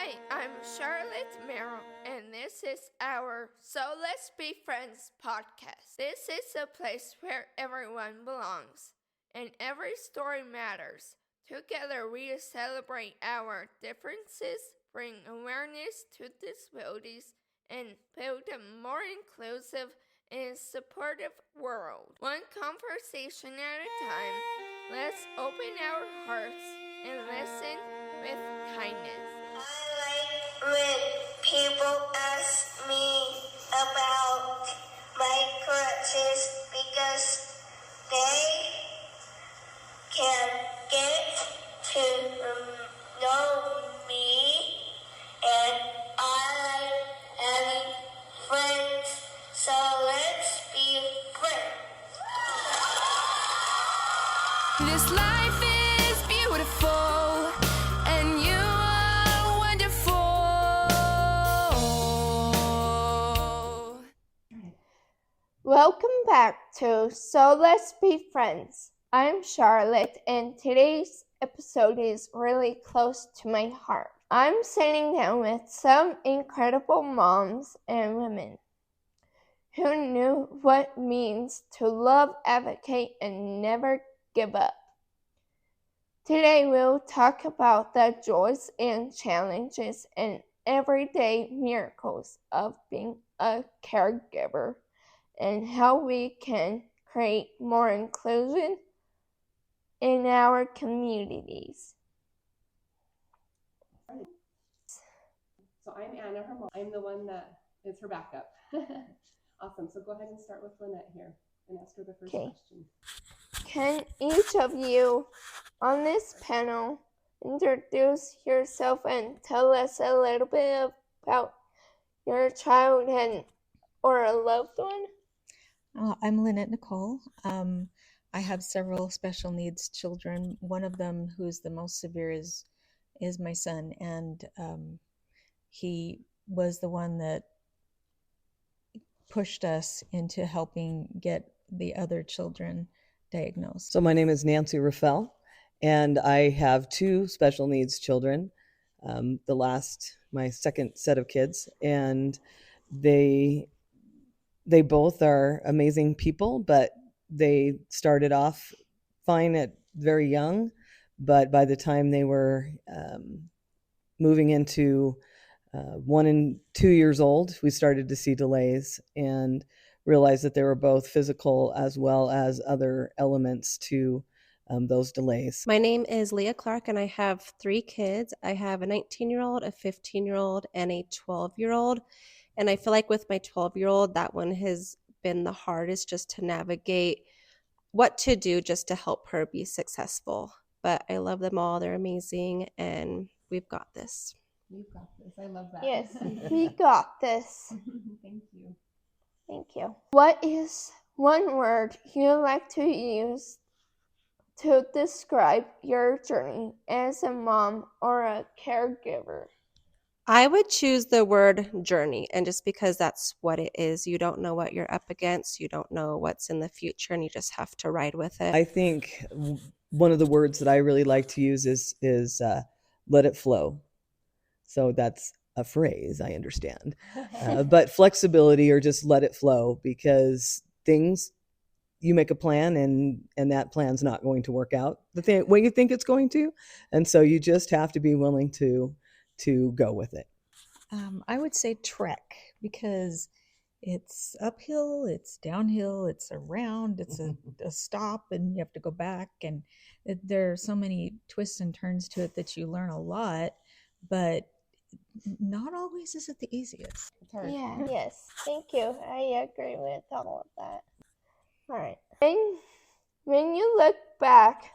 Hi, I'm Charlotte Merrill, and this is our So Let's Be Friends podcast. This is a place where everyone belongs, and every story matters. Together we celebrate our differences, bring awareness to disabilities, and build a more inclusive and supportive world. One conversation at a time, let's open our hearts and listen with kindness. I like when people ask me about my crutches because they can get to know me, and I like having friends, so let's be friends. This life is beautiful, and you are wonderful. Welcome back to So Let's Be Friends. I'm Charlotte, and today's episode is really close to my heart. I'm sitting down with some incredible moms and women who knew what it means to love, advocate, and never give up. Today we'll talk about the joys and challenges and everyday miracles of being a caregiver and how we can create more inclusion in our communities. So I'm Anna, her mom. I'm the one that is her backup. Awesome. So go ahead and start with Lynette here and ask her the first question. Can each of you on this panel introduce yourself and tell us a little bit about your child or a loved one? I'm Lynette Nicoll. I have several special needs children. One of them, who's the most severe, is my son, and he was the one that pushed us into helping get the other children diagnosed. So my name is Nancy Ruffell, and I have two special needs children, my second set of kids, and they both are amazing people, but they started off fine at very young, but by the time they were moving into 1 and 2 years old, we started to see delays and realized that there were both physical as well as other elements to those delays. My name is Leah Clarke, and I have 3 kids. I have a 19-year-old, a 15-year-old, and a 12-year-old. And I feel like with my 12-year-old, that one has been the hardest, just to navigate what to do just to help her be successful. But I love them all. They're amazing, and we've got this. You've got this. I love that. Yes, we got this. Thank you. Thank you. What is one word you like to use to describe your journey as a mom or a caregiver? I would choose the word journey, and just because that's what it is. You don't know what you're up against. You don't know what's in the future, and you just have to ride with it. I think one of the words that I really like to use is let it flow. So that's a phrase, I understand. But flexibility, or just let it flow, because things, you make a plan and that plan's not going to work out the way you think it's going to. And so you just have to be willing to go with it. I would say trek, because it's uphill, it's downhill, it's around, it's a stop, and you have to go back. And there are so many twists and turns to it that you learn a lot, but not always is it the easiest. It's hard. Yeah, yes. Thank you. I agree with all of that. All right. When you look back,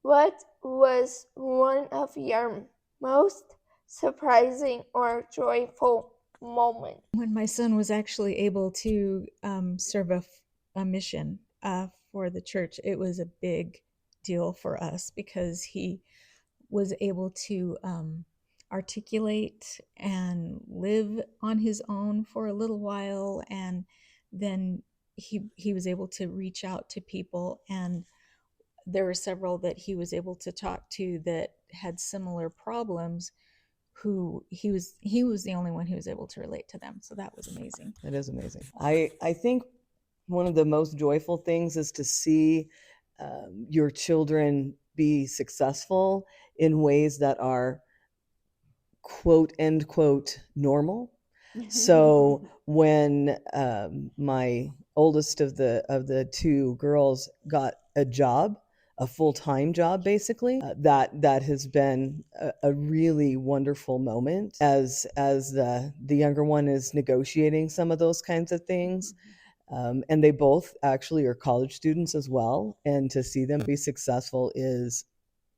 what was one of your most surprising or joyful moments? When my son was actually able to serve a mission for the church, it was a big deal for us, because he was able to articulate and live on his own for a little while, and then he was able to reach out to people, and there were several that he was able to talk to that had similar problems, who he was the only one who was able to relate to them. So that was amazing. That is amazing. I think one of the most joyful things is to see your children be successful in ways that are quote end quote normal. So when my oldest of the two girls got a job, a full-time job, basically, that has been a really wonderful moment as the younger one is negotiating some of those kinds of things. And they both actually are college students as well. And to see them be successful is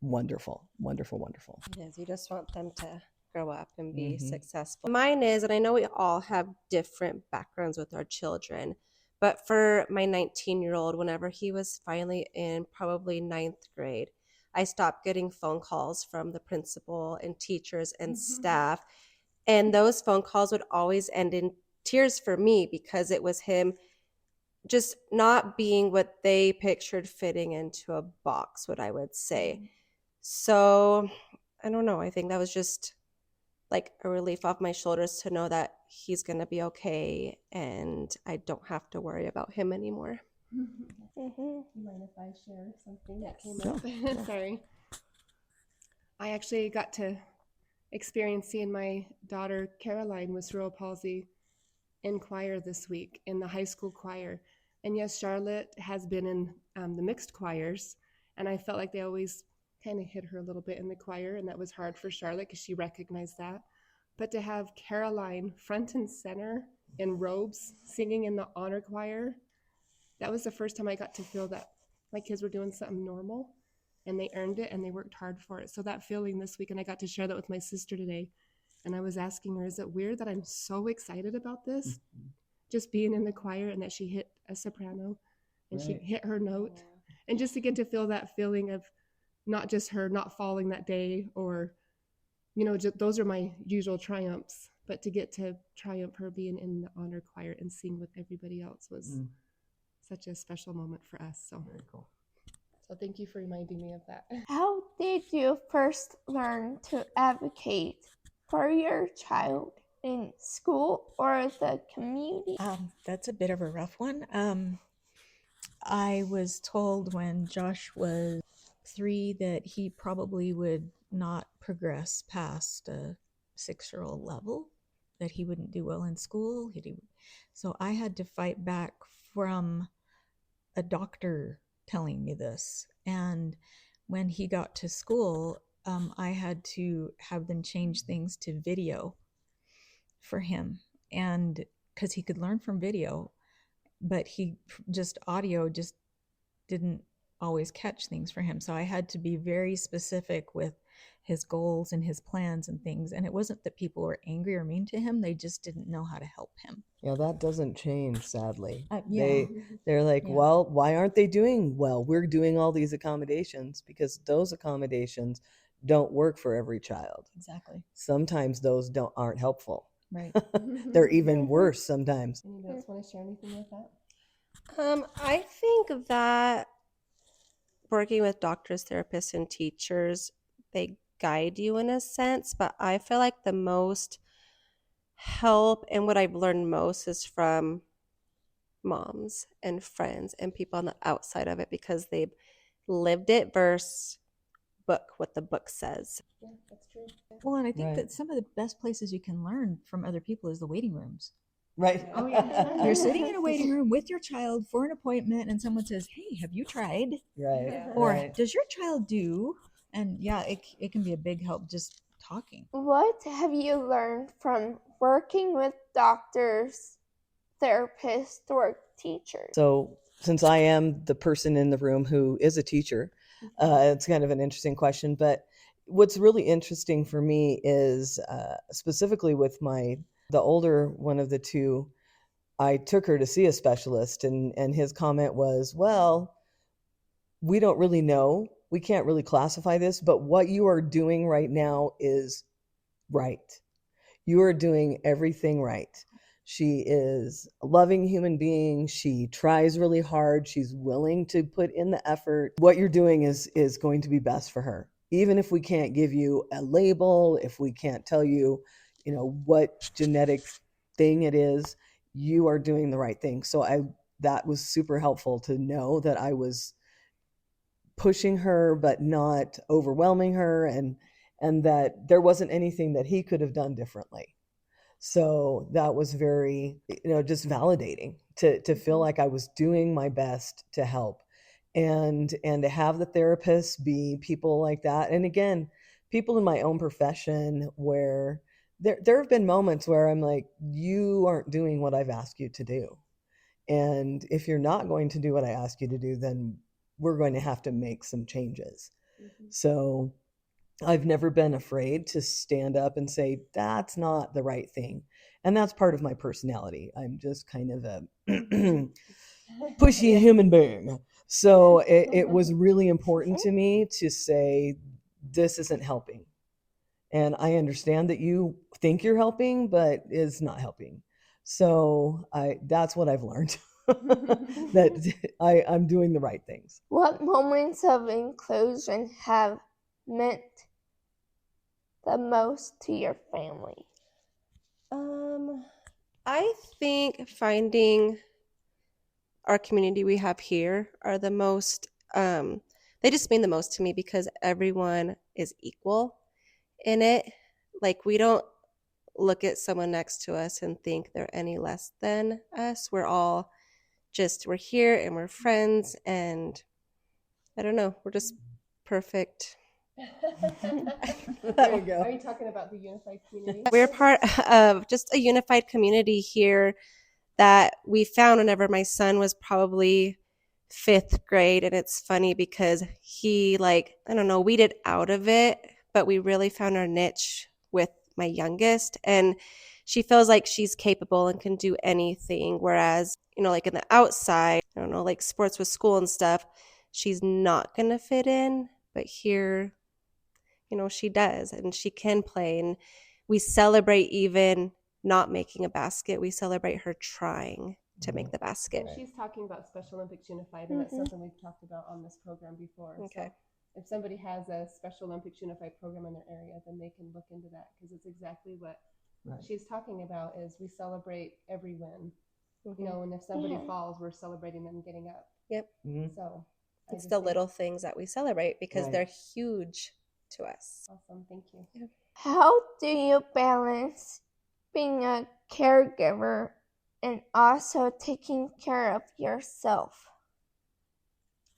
wonderful, wonderful, wonderful. It is. You just want them to grow up and be successful. Mine is, and I know we all have different backgrounds with our children, but for my 19-year-old, whenever he was finally in probably 9th grade, I stopped getting phone calls from the principal and teachers and staff. And those phone calls would always end in tears for me because it was him just not being what they pictured fitting into a box, what I would say. So I don't know. I think that was just like a relief off my shoulders to know that he's going to be okay and I don't have to worry about him anymore. Do you mind if I share something that came up? Sorry. I actually got to experience seeing my daughter Caroline with cerebral palsy in choir this week, in the high school choir. And yes, Charlotte has been in the mixed choirs, and I felt like they always kind of hit her a little bit in the choir, and that was hard for Charlotte because she recognized that. But to have Caroline front and center in robes singing in the honor choir, that was the first time I got to feel that my kids were doing something normal, and they earned it and they worked hard for it. So that feeling this week, and I got to share that with my sister today, and I was asking her, is it weird that I'm so excited about this? Just being in the choir and that she hit a soprano and she hit her note. And just to get to feel that feeling of not just her not falling that day or, you know, those are my usual triumphs, but to get to triumph her being in the honor choir and sing with everybody else was such a special moment for us. So very cool. So thank you for reminding me of that. How did you first learn to advocate for your child in school or the community? That's a bit of a rough one. I was told when Josh was 3 that he probably would not progress past a 6-year-old level, that he wouldn't do well in school. So I had to fight back from a doctor telling me this. And when he got to school, I had to have them change things to video for him. And because he could learn from video, but audio just didn't always catch things for him. So I had to be very specific with his goals and his plans and things. And it wasn't that people were angry or mean to him. They just didn't know how to help him. Yeah, that doesn't change, sadly. Yeah. They're like, well, why aren't they doing well? We're doing all these accommodations because those accommodations don't work for every child. Exactly. Sometimes those aren't helpful. Right. They're even worse sometimes. Anybody else want to share anything with that? I think that working with doctors, therapists, and teachers, they guide you in a sense, but I feel like the most help and what I've learned most is from moms and friends and people on the outside of it because they've lived it versus what the book says. Yeah, that's true. Well, and I think that some of the best places you can learn from other people is the waiting rooms. Right. Oh, yeah. You're sitting in a waiting room with your child for an appointment and someone says, hey, have you tried? Right. Or does your child do? And yeah, it can be a big help just talking. What have you learned from working with doctors, therapists, or teachers? So since I am the person in the room who is a teacher, it's kind of an interesting question. But what's really interesting for me is specifically with the older one of the two, I took her to see a specialist and his comment was, well, we don't really know. We can't really classify this, but what you are doing right now is right. You are doing everything right. She is a loving human being. She tries really hard. She's willing to put in the effort. What you're doing is going to be best for her. even if we can't give you a label, if we can't tell you, what genetic thing it is, you are doing the right thing. So that was super helpful to know that I was pushing her, but not overwhelming her, and that there wasn't anything that he could have done differently. So that was very, just validating to feel like I was doing my best to help, and to have the therapists be people like that. And again, people in my own profession where there have been moments where I'm like, you aren't doing what I've asked you to do. And if you're not going to do what I ask you to do, then we're going to have to make some changes. So I've never been afraid to stand up and say, that's not the right thing. And that's part of my personality. I'm just kind of a pushy human being. So it was really important to me to say, this isn't helping. And I understand that you think you're helping, but it's not helping. So that's what I've learned, that I'm doing the right things. What moments of inclusion have meant the most to your family? I think finding our community we have here are the most, they just mean the most to me because everyone is equal in it. Like, we don't look at someone next to us and think they're any less than us. We're all we're here and we're friends, and I don't know, we're just perfect. There you go. Are you talking about the unified community? We're part of just a unified community here that we found whenever my son was probably 5th grade. And it's funny because he, I don't know, weeded out of it, but we really found our niche with my youngest. And she feels like she's capable and can do anything. Whereas, in the outside, I don't know, like sports with school and stuff, she's not going to fit in. But here, she does, and she can play. And we celebrate even not making a basket. We celebrate her trying to make the basket. And she's talking about Special Olympics Unified, and that's something we've talked about on this program before. Okay. So if somebody has a Special Olympics Unified program in their area, then they can look into that, because it's exactly what she's talking about. Is we celebrate every win. And if somebody falls, we're celebrating them getting up. Yep. So it's the little things that we celebrate because they're huge to us. Awesome. Thank you. Yeah. How do you balance being a caregiver and also taking care of yourself?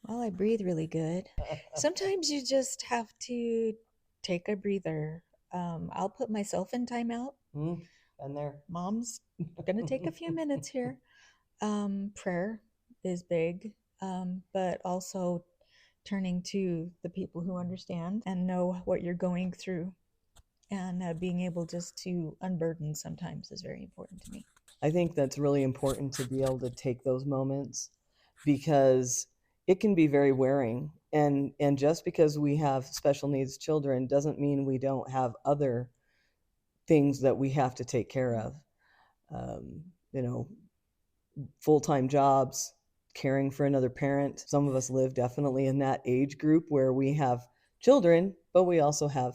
Well, I breathe really good. Sometimes you just have to take a breather. I'll put myself in timeout. And there. Mom's going to take a few minutes here. Prayer is big, but also turning to the people who understand and know what you're going through, and being able just to unburden sometimes is very important to me. I think that's really important, to be able to take those moments, because it can be very wearing. And just because we have special needs children doesn't mean we don't have other things that we have to take care of. Full-time jobs, caring for another parent. Some of us live definitely in that age group where we have children, but we also have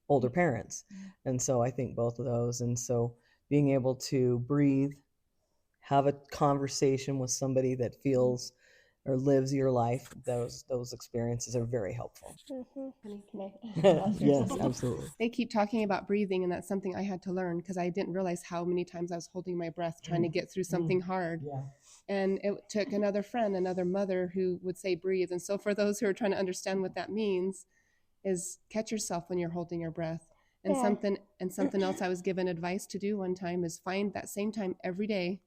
older parents. And so I think both of those. And so being able to breathe, have a conversation with somebody that feels or lives your life, those experiences are very helpful. Honey, can I? Yes, absolutely. They keep talking about breathing, and that's something I had to learn, because I didn't realize how many times I was holding my breath trying to get through something hard. Yeah. And it took another friend, another mother, who would say breathe. And so for those who are trying to understand what that means, is catch yourself when you're holding your breath. And something else I was given advice to do one time is find that same time every day,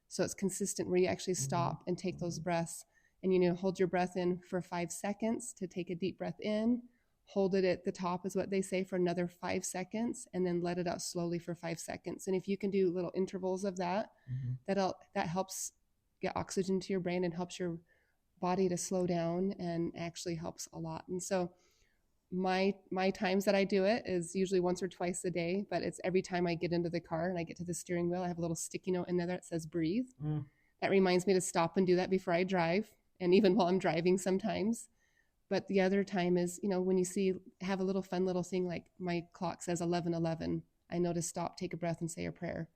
so it's consistent, where you actually stop and take those breaths. And hold your breath in for 5 seconds to take a deep breath in. Hold it at the top, is what they say, for another 5 seconds, and then let it out slowly for 5 seconds. And if you can do little intervals of that, that helps get oxygen to your brain and helps your body to slow down, and actually helps a lot. And so my times that I do it is usually once or twice a day, but it's every time I get into the car and I get to the steering wheel, I have a little sticky note in there that says breathe. That reminds me to stop and do that before I drive, and even while I'm driving sometimes. But the other time is, when you have a little fun little thing like my clock says 11:11, I know to stop, take a breath, and say a prayer.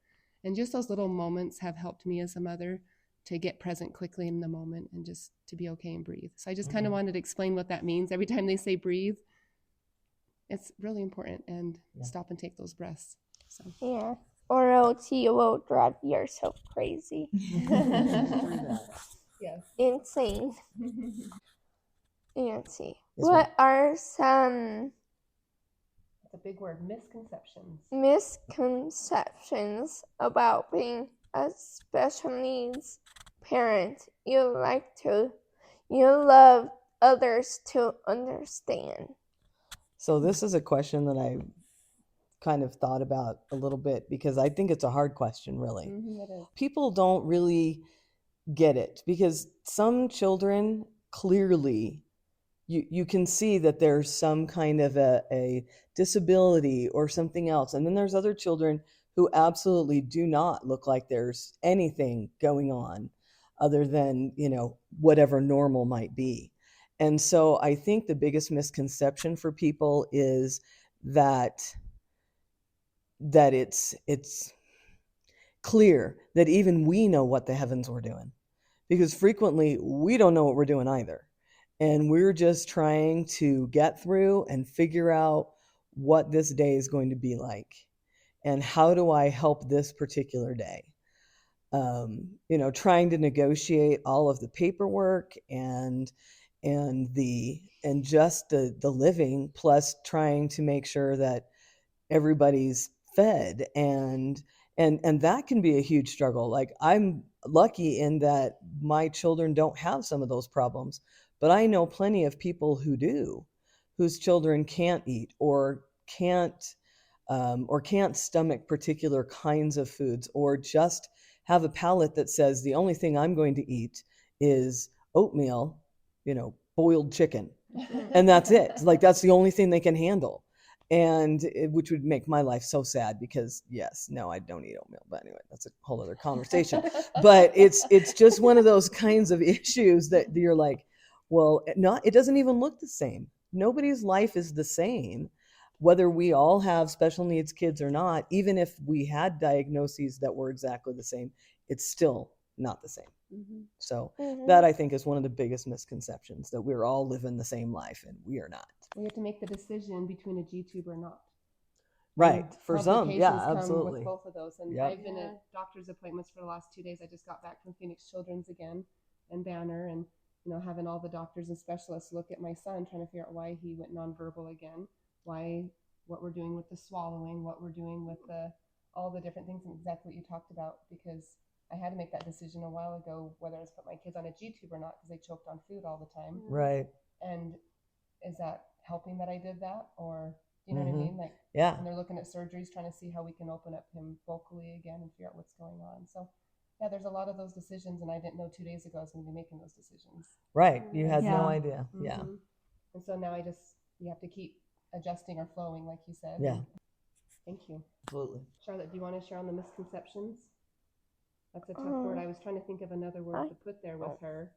And just those little moments have helped me as a mother to get present quickly in the moment and just to be okay and breathe. So I just kind of wanted to explain what that means. Every time they say breathe, it's really important, and stop and take those breaths. So Yeah. Or else you will drive yourself crazy. yes. Insane. Nancy, Yes, what are some That's a big word, misconceptions. misconceptions about being a special needs parent you love others to understand? So this is a question that I kind of thought about a little bit because I think it's a hard question, really. It is. People don't really get it because some children clearly you can see that there's some kind of a disability or something else. And then there's other children who absolutely do not look like there's anything going on other than, whatever normal might be. And so I think the biggest misconception for people is that it's clear that even we know what the heavens we're doing, because frequently we don't know what we're doing either. And we're just trying to get through and figure out what this day is going to be like and how do I help this particular day. Trying to negotiate all of the paperwork and just the living, plus trying to make sure that everybody's fed, and that can be a huge struggle. Like, I'm lucky in that my children don't have some of those problems, but I know plenty of people who do, whose children can't eat or can't stomach particular kinds of foods, or just have a palate that says the only thing I'm going to eat is oatmeal, boiled chicken, and that's it. Like, that's the only thing they can handle. And which would make my life so sad because I don't eat oatmeal, but anyway, that's a whole other conversation. But it's just one of those kinds of issues that you're like, well, it doesn't even look the same. Nobody's life is the same, whether we all have special needs kids or not. Even if we had diagnoses that were exactly the same, it's still not the same. So that, I think, is one of the biggest misconceptions, that we're all living the same life, and we are not. We have to make the decision between a G-tube or not. Right. For some, yeah, Complications come absolutely. with both of those. And I've been at doctor's appointments for the last 2 days. I just got back from Phoenix Children's again and Banner, and having all the doctors and specialists look at my son, trying to figure out why he went nonverbal again, what we're doing with the swallowing, what we're doing with all the different things, and exactly what you talked about, because I had to make that decision a while ago, whether I was put my kids on a G-tube or not, because they choked on food all the time. Right. And is that helping that I did that? Or, you know what I mean? Like, and they're looking at surgeries, trying to see how we can open up him vocally again and figure out what's going on. So, there's a lot of those decisions, and I didn't know 2 days ago I was going to be making those decisions. Right. You had no idea. Yeah. And so now you have to keep adjusting or flowing, like you said. Yeah. Thank you. Absolutely. Charlotte, do you want to share on the misconceptions? That's a tough word. I was trying to think of another word to put there with her.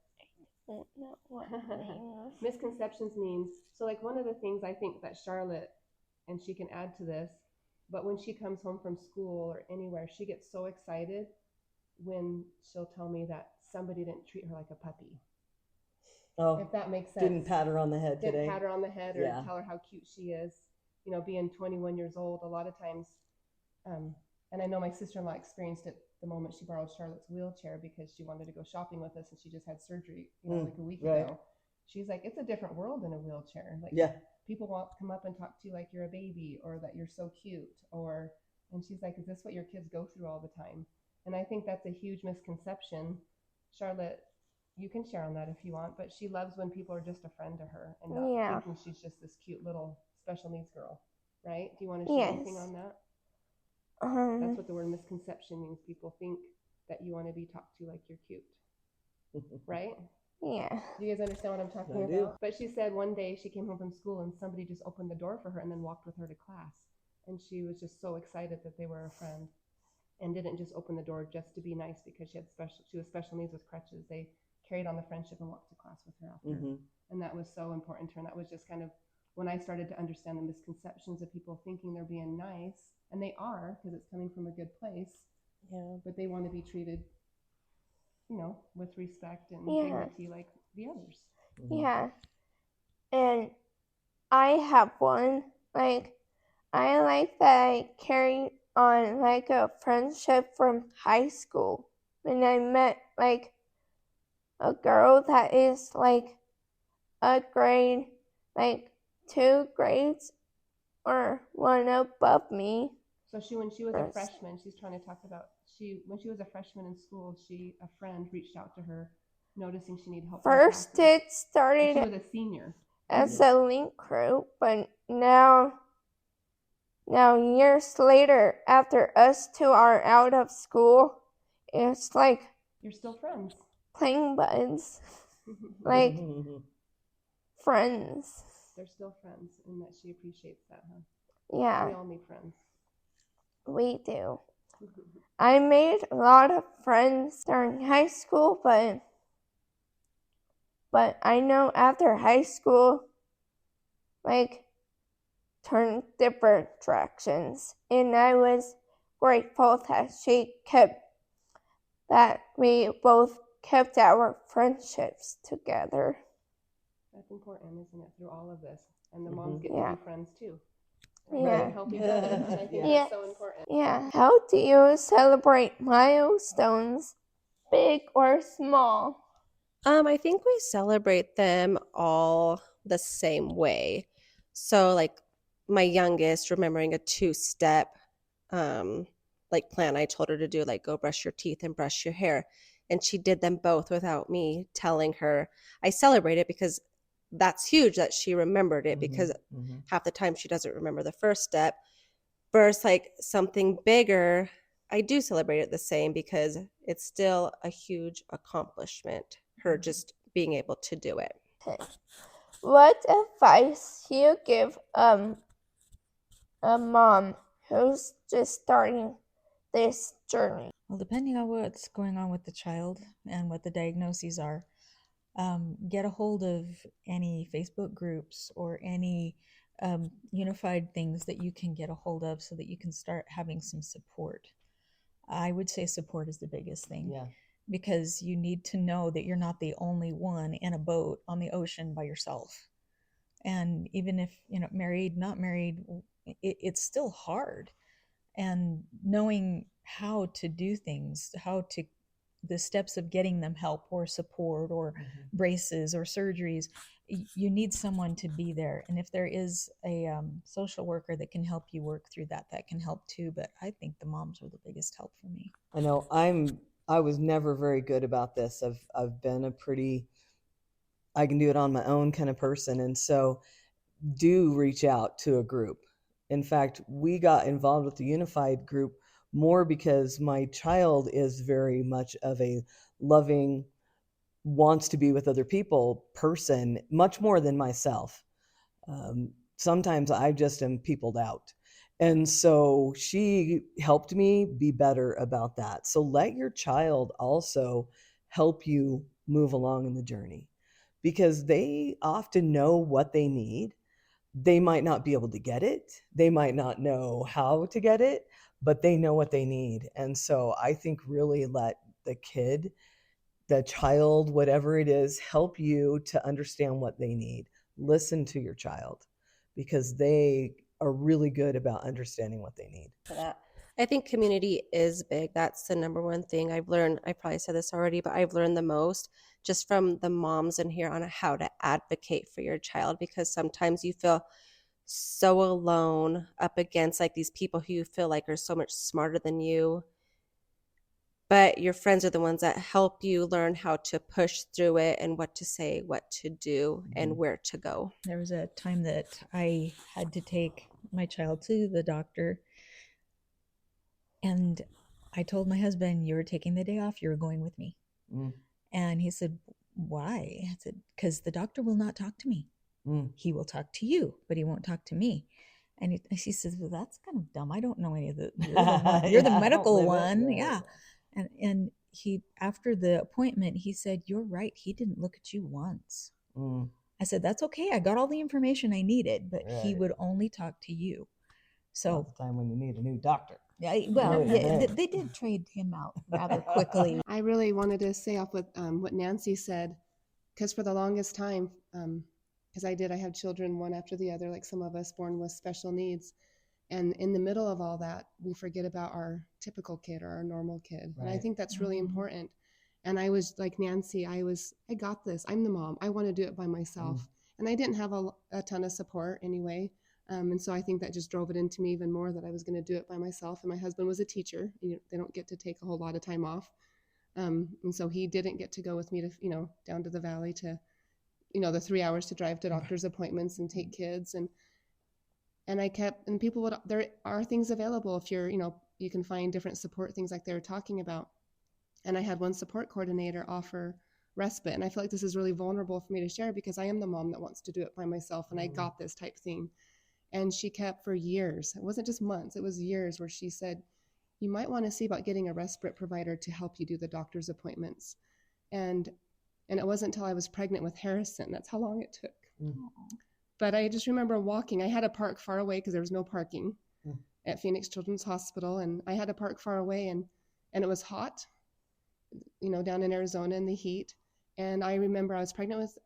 Misconceptions means, so like one of the things I think that Charlotte, and she can add to this, but when she comes home from school or anywhere, she gets so excited when she'll tell me that somebody didn't treat her like a puppy. Oh, if that makes sense. Didn't pat her on the head today. Didn't pat her on the head or tell her how cute she is. Being 21 years old, a lot of times, and I know my sister-in-law experienced it the moment she borrowed Charlotte's wheelchair because she wanted to go shopping with us, and she just had surgery, like a week ago. She's like, it's a different world in a wheelchair. Like, people won't come up and talk to you like you're a baby, or that you're so cute, and she's like, is this what your kids go through all the time? And I think that's a huge misconception. Charlotte, you can share on that if you want, but she loves when people are just a friend to her and not thinking she's just this cute little special needs girl, right? Do you want to share anything on that? That's what the word misconception means. People think that you want to be talked to like you're cute, right? Yeah. Do you guys understand what I'm talking about? But she said one day she came home from school and somebody just opened the door for her and then walked with her to class. And she was just so excited that they were a friend, and didn't just open the door just to be nice because she was special needs with crutches. They carried on the friendship and walked to class with her after. And that was so important to her. And that was just kind of when I started to understand the misconceptions of people thinking they're being nice, and they are, because it's coming from a good place. Yeah. But they want to be treated, with respect and Yeah. dignity like the others. Yeah. And I have one. Like, I like that I carried on like a friendship from high school. When I met like a girl that is like a grade, like 2 grades or one above me. So when she was a freshman, she's trying to talk about when she was a freshman in school, a friend reached out to her, noticing she needed help. First, it started she was a senior as a link group, but now years later, after us two are out of school, it's like you're still friends, playing buds, like friends. They're still friends, and that she appreciates that, huh? Yeah. We all need friends. We do. I made a lot of friends during high school, but I know after high school, like, turned different directions, and I was grateful that we both kept our friendships together. That's important, isn't it? Through all of this, and the moms get to be friends too. Yeah. Help each other. And I think that's so important. Yeah. How do you celebrate milestones, big or small? I think we celebrate them all the same way. So like my youngest, remembering a 2-step plan I told her to do, like go brush your teeth and brush your hair. And she did them both without me telling her. I celebrate it because that's huge that she remembered it, because half the time she doesn't remember the first step. Versus like something bigger, I do celebrate it the same because it's still a huge accomplishment, her just being able to do it. What advice do you give a mom who's just starting this journey? Well, depending on what's going on with the child and what the diagnoses are, get a hold of any Facebook groups or any unified things that you can get a hold of so that you can start having some support. I would say support is the biggest thing. Yeah. Because you need to know that you're not the only one in a boat on the ocean by yourself. And even if, married, not married, it's still hard. And knowing how to do things, the steps of getting them help or support or braces or surgeries, you need someone to be there. And if there is a social worker that can help you work through that can help too. But I think the moms are the biggest help for me. I know I was never very good about this. I've been a pretty, I can do it on my own kind of person. And so do reach out to a group. In fact, we got involved with the unified group more because my child is very much of a loving, wants to be with other people person, much more than myself. Sometimes I just am peopled out. And so she helped me be better about that. So let your child also help you move along in the journey, because they often know what they need. They might not be able to get it. They might not know how to get it, but they know what they need. And so I think really let the child, whatever it is, help you to understand what they need. Listen to your child, because they are really good about understanding what they need. For that, I think community is big. That's the number one thing I've learned. I probably said this already, but I've learned the most just from the moms in here on how to advocate for your child, because sometimes you feel so alone up against like these people who you feel like are so much smarter than you. But your friends are the ones that help you learn how to push through it and what to say, what to do, and where to go. There was a time that I had to take my child to the doctor. And I told my husband, you were taking the day off, you were going with me. And he said, why? I said, because the doctor will not talk to me. He will talk to you, but he won't talk to me. And he says, well, that's kind of dumb. I don't know any of the, you're the medical one. Yeah. And he, after the appointment, he said, you're right. He didn't look at you once. I said, that's okay. I got all the information I needed, but he Right. would only talk to you. So Not the time when you need a new doctor. yeah, well, Right, yeah, right. they did trade him out rather quickly. I really wanted to say off with what Nancy said, because for the longest time, because I have children one after the other, like some of us born with special needs. And in the middle of all that, we forget about our typical kid or our normal kid. And I Right. think that's really important. And I was like Nancy, I got this. I'm the mom. I want to do it by myself. And I didn't have a ton of support anyway. And so I think that just drove it into me even more that I was going to do it by myself. And my husband was a teacher. They don't get to take a whole lot of time off. And so he didn't get to go with me to, down to the valley to, the 3 hours to drive to doctor's appointments and take kids. And I kept, and people would, there are things available if you're, you can find different support, things like they were talking about. And I had one support coordinator offer respite. And I feel like this is really vulnerable for me to share because I am the mom that wants to do it by myself. And I got this type thing. And she kept for years. It wasn't just months, it was years where she said, you might want to see about getting a respite provider to help you do the doctor's appointments. And it wasn't until I was pregnant with Harrison. That's how long it took. But I just remember walking. I had to park far away because there was no parking at Phoenix Children's Hospital. And I had to park far away and it was hot, down in Arizona in the heat. And I remember I was pregnant with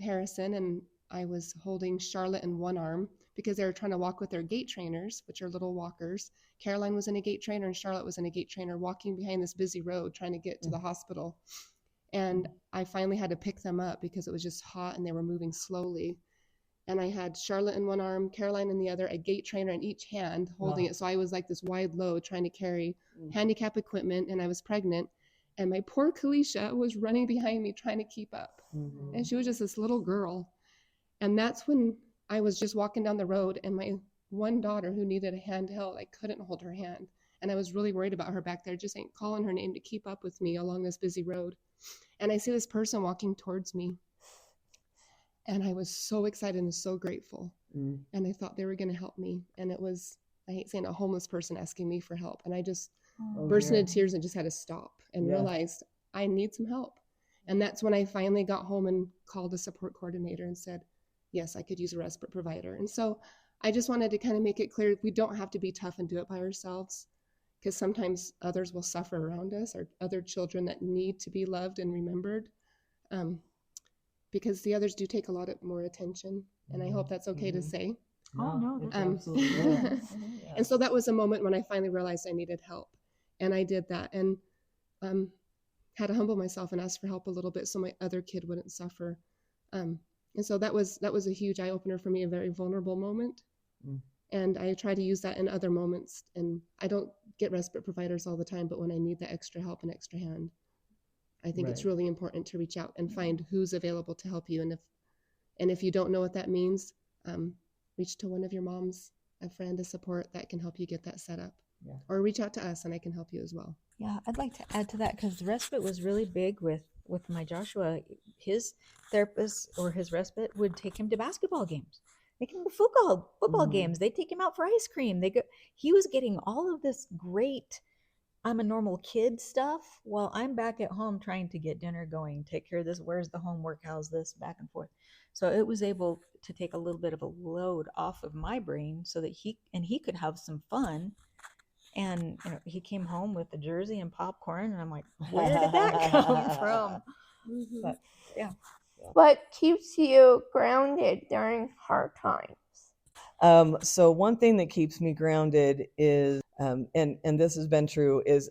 Harrison and I was holding Charlotte in one arm because they were trying to walk with their gait trainers, which are little walkers. Caroline was in a gait trainer and Charlotte was in a gait trainer walking behind this busy road trying to get to the hospital. And I finally had to pick them up because it was just hot and they were moving slowly. And I had Charlotte in one arm, Caroline in the other, a gait trainer in each hand holding it. So I was like this wide load trying to carry handicap equipment and I was pregnant. And my poor Kalisha was running behind me trying to keep up. And she was just this little girl. And that's when I was just walking down the road and my one daughter who needed a hand held, I couldn't hold her hand. And I was really worried about her back there, just ain't calling her name to keep up with me along this busy road. And I see this person walking towards me. And I was so excited and so grateful. And I thought they were going to help me. And it was, I hate saying a homeless person asking me for help. And I just burst into tears and just had to stop and realized I need some help. And that's when I finally got home and called a support coordinator and said, yes, I could use a respite provider. And so I just wanted to kind of make it clear we don't have to be tough and do it by ourselves because sometimes others will suffer around us or other children that need to be loved and remembered because the others do take a lot more attention. And I hope that's okay to say. Oh, no, that's absolutely. And so that was a moment when I finally realized I needed help. And I did that and had to humble myself and ask for help a little bit so my other kid wouldn't suffer. And so that was a huge eye opener for me, a very vulnerable moment. And I try to use that in other moments. And I don't get respite providers all the time, but when I need that extra help and extra hand, I think it's really important to reach out and find who's available to help you. And if you don't know what that means, reach to one of your moms, a friend, a support that can help you get that set up. Or reach out to us and I can help you as well. Yeah, I'd like to add to that because the respite was really big with my Joshua. His therapist or his respite would take him to basketball games. They take him to football games. They take him out for ice cream. He was getting all of this great I'm a normal kid stuff while I'm back at home trying to get dinner going, take care of this, where's the homework, how's this, back and forth. So it was able to take a little bit of a load off of my brain so that he could have some fun. And he came home with a jersey and popcorn, and I'm like, where did that come from? But yeah. What keeps you grounded during hard times? So one thing that keeps me grounded is, and this has been true, is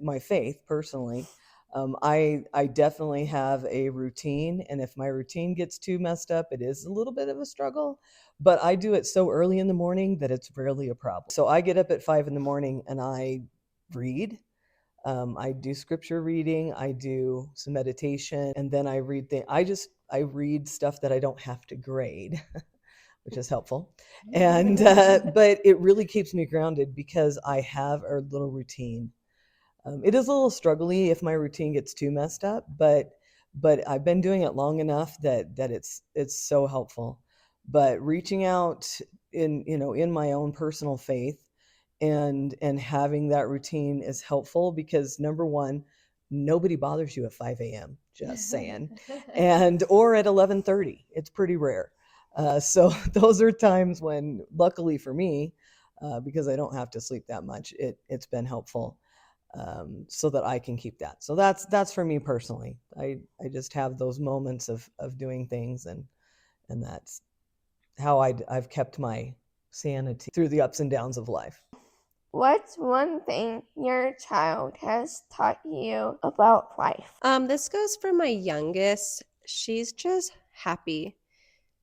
my faith personally. I definitely have a routine, and if my routine gets too messed up, it is a little bit of a struggle, but I do it so early in the morning that it's rarely a problem. So I get up at 5 a.m. and I read. I do scripture reading, I do some meditation, and then I read I read stuff that I don't have to grade, which is helpful. And but it really keeps me grounded because I have a little routine. It is a little struggly if my routine gets too messed up, but I've been doing it long enough that it's so helpful. But reaching out in my own personal faith and having that routine is helpful because number one, nobody bothers you at 5 a.m. just saying. And or at 11:30. It's pretty rare. So those are times when, luckily for me, because I don't have to sleep that much, it's been helpful, so that I can keep that. So that's for me personally. I just have those moments of doing things, and that's how I've kept my sanity through the ups and downs of life. What's one thing your child has taught you about life? This goes for my youngest. She's just happy.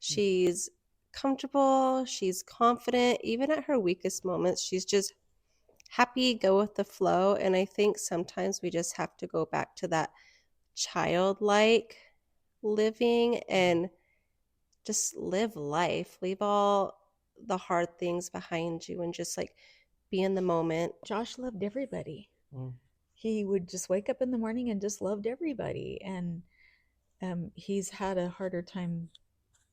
She's comfortable. She's confident. Even at her weakest moments, she's just happy, go with the flow. And I think sometimes we just have to go back to that childlike living and just live life. Leave all the hard things behind you and just like be in the moment. Josh loved everybody. He would just wake up in the morning and just loved everybody. And he's had a harder time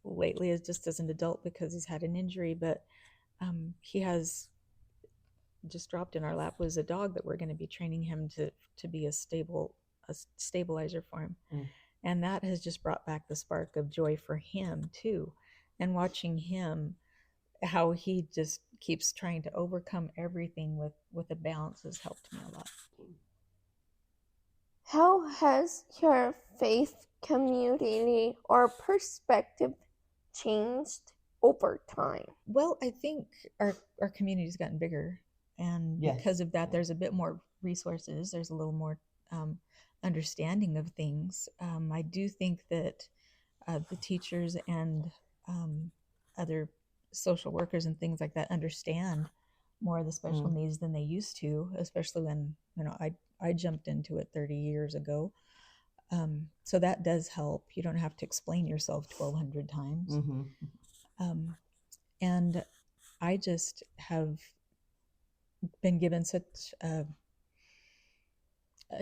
lately as an adult because he's had an injury, but he has just dropped in our lap was a dog that we're going to be training him to be a stabilizer for him. And that has just brought back the spark of joy for him too. And watching him, how he just keeps trying to overcome everything with a balance has helped me a lot. How has your faith community or perspective changed over time? Well, I think our community's gotten bigger, and because of that, there's a bit more resources. There's a little more understanding of things. I do think that the teachers and other social workers and things like that understand more of the special needs than they used to, especially when I jumped into it 30 years ago. So that does help. You don't have to explain yourself 1,200 times. And I just have been given such a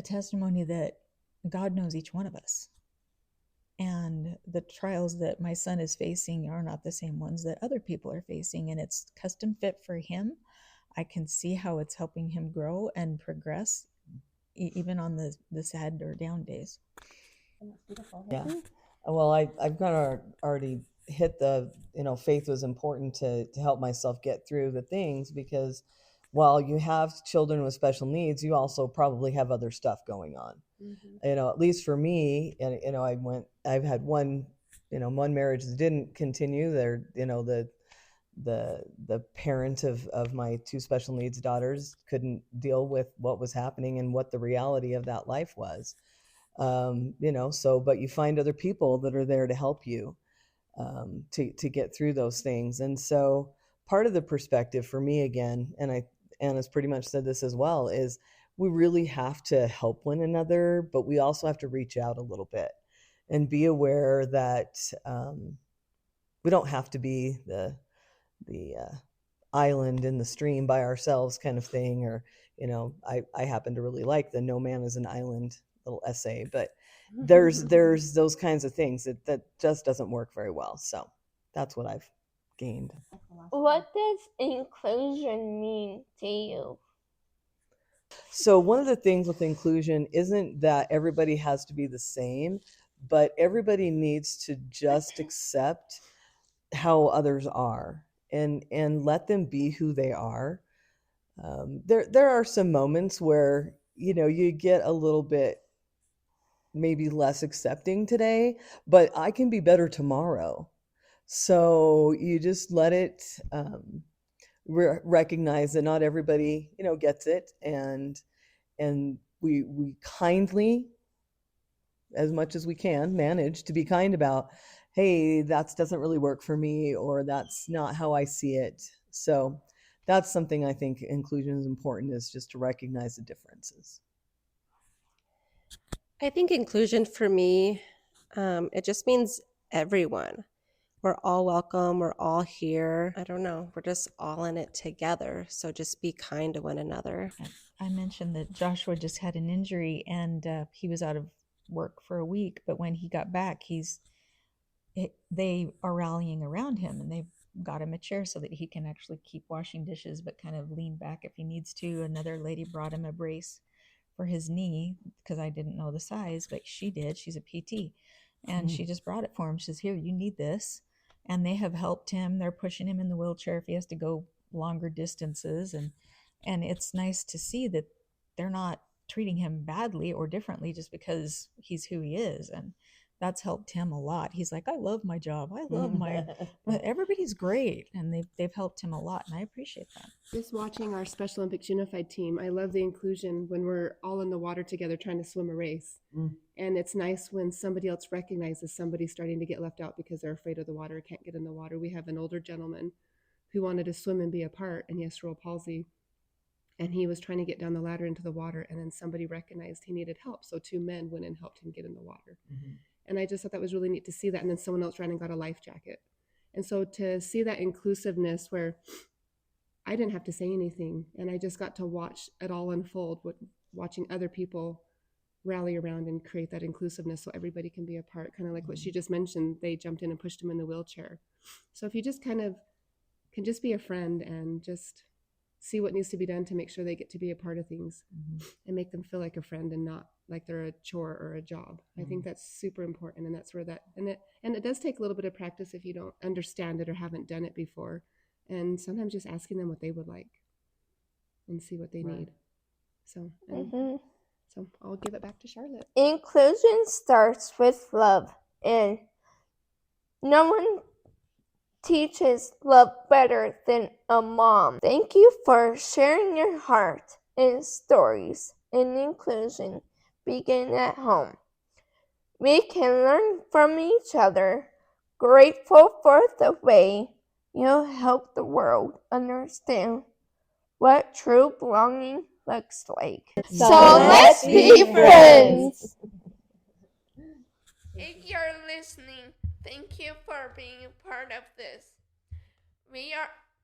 testimony that God knows each one of us. And the trials that my son is facing are not the same ones that other people are facing. And it's custom fit for him. I can see how it's helping him grow and progress, even on the sad or down days. Yeah. Well, I've kind of already hit the, faith was important to help myself get through the things, because while you have children with special needs, you also probably have other stuff going on. At least for me, and I've had one marriage that didn't continue. They're, the parent of my two special needs daughters couldn't deal with what was happening and what the reality of that life was. But you find other people that are there to help you to get through those things. And so part of the perspective for me, again, and Anna's pretty much said this as well, is we really have to help one another, but we also have to reach out a little bit and be aware that we don't have to be the island in the stream by ourselves kind of thing. Or, I happen to really like the No Man is an Island little essay, but there's those kinds of things that just doesn't work very well. So that's what I've gained. What does inclusion mean to you? So one of the things with inclusion isn't that everybody has to be the same, but everybody needs to just accept how others are and let them be who they are. There are some moments where, you get a little bit maybe less accepting today, but I can be better tomorrow. So you just let it recognize that not everybody, gets it. And we kindly, as much as we can, manage to be kind about, hey, that doesn't really work for me, or that's not how I see it. So that's something I think inclusion is important, is just to recognize the differences. I think inclusion for me, it just means everyone. We're all welcome. We're all here. I don't know. We're just all in it together. So just be kind to one another. I mentioned that Joshua just had an injury, and he was out of work for a week. But when he got back, they are rallying around him, and they've got him a chair so that he can actually keep washing dishes, but kind of lean back if he needs to. Another lady brought him a brace for his knee because I didn't know the size, but she did. She's a PT. And she just brought it for him. She says, here, you need this. And they have helped him. They're pushing him in the wheelchair if he has to go longer distances. And it's nice to see that they're not treating him badly or differently just because he's who he is. And that's helped him a lot. He's like, I love my job. I love but everybody's great. And they've helped him a lot. And I appreciate that. Just watching our Special Olympics Unified team, I love the inclusion when we're all in the water together trying to swim a race. And it's nice when somebody else recognizes somebody starting to get left out because they're afraid of the water, can't get in the water. We have an older gentleman who wanted to swim and be a part, and he has cerebral palsy. And he was trying to get down the ladder into the water, and then somebody recognized he needed help. So 2 men went and helped him get in the water. And I just thought that was really neat to see that. And then someone else ran and got a life jacket. And so to see that inclusiveness where I didn't have to say anything, and I just got to watch it all unfold, watching other people rally around and create that inclusiveness so everybody can be a part, kind of like what she just mentioned. They jumped in and pushed him in the wheelchair. So if you just kind of can just be a friend and just see what needs to be done to make sure they get to be a part of things and make them feel like a friend and not like they're a chore or a job. I think that's super important. And that's where it does take a little bit of practice if you don't understand it or haven't done it before. And sometimes just asking them what they would like and see what they need. So, so I'll give it back to Charlotte. Inclusion starts with love, and no one teaches love better than a mom. Thank you for sharing your heart and stories. And inclusion begin at home. We can learn from each other. Grateful for the way you help the world understand what true belonging looks like. So let's be friends. If you're listening, thank you for being a part of this. We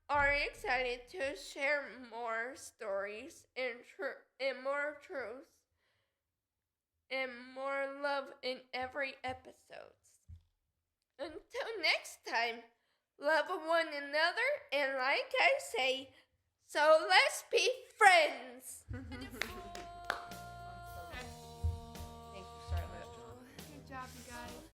are excited to share more stories and more truth and more love in every episode. Until next time, love one another, and like I say, so let's be friends.